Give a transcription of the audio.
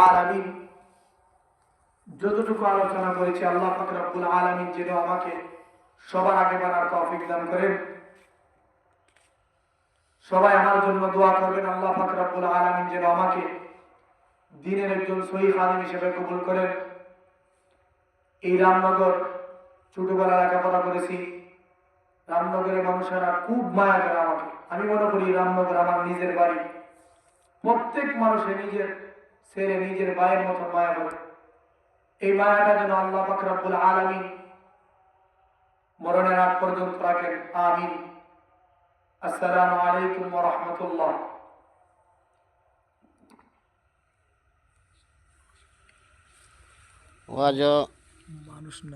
আলামিন যতটুকু আলোচনা করেছি আল্লাহ পাক রব্বুল আলামিন যেন আমাকে সবার আগে বানার তৌফিক দান করেন। সবাই আমার জন্য দোয়া করবেন আল্লাহ পাক রব্বুল আলামিন যেন আমাকে দ্বীনের একজন সহি খাদিম হিসেবে কবুল করেন। এই রামনগর ছোটবেলা লেখাপড়া করেছি, রামনগরের মানুষেরা খুব মায়া করে আমাকে। আমি মনে করি রামনগর আমার নিজের বাড়ি। প্রত্যেক মানুষের নিজের ছেলে নিজের ভাইয়ের মতো মায়া করে। এই মায়াটা যেন আল্লাহ পাক রব্বুল আলামিন মরণের আগ পর্যন্ত রাখেন, আমিন। আসসালামু আলাইকুম ওয়া রাহমাতুল্লাহ। ওয়াজ মানুষ না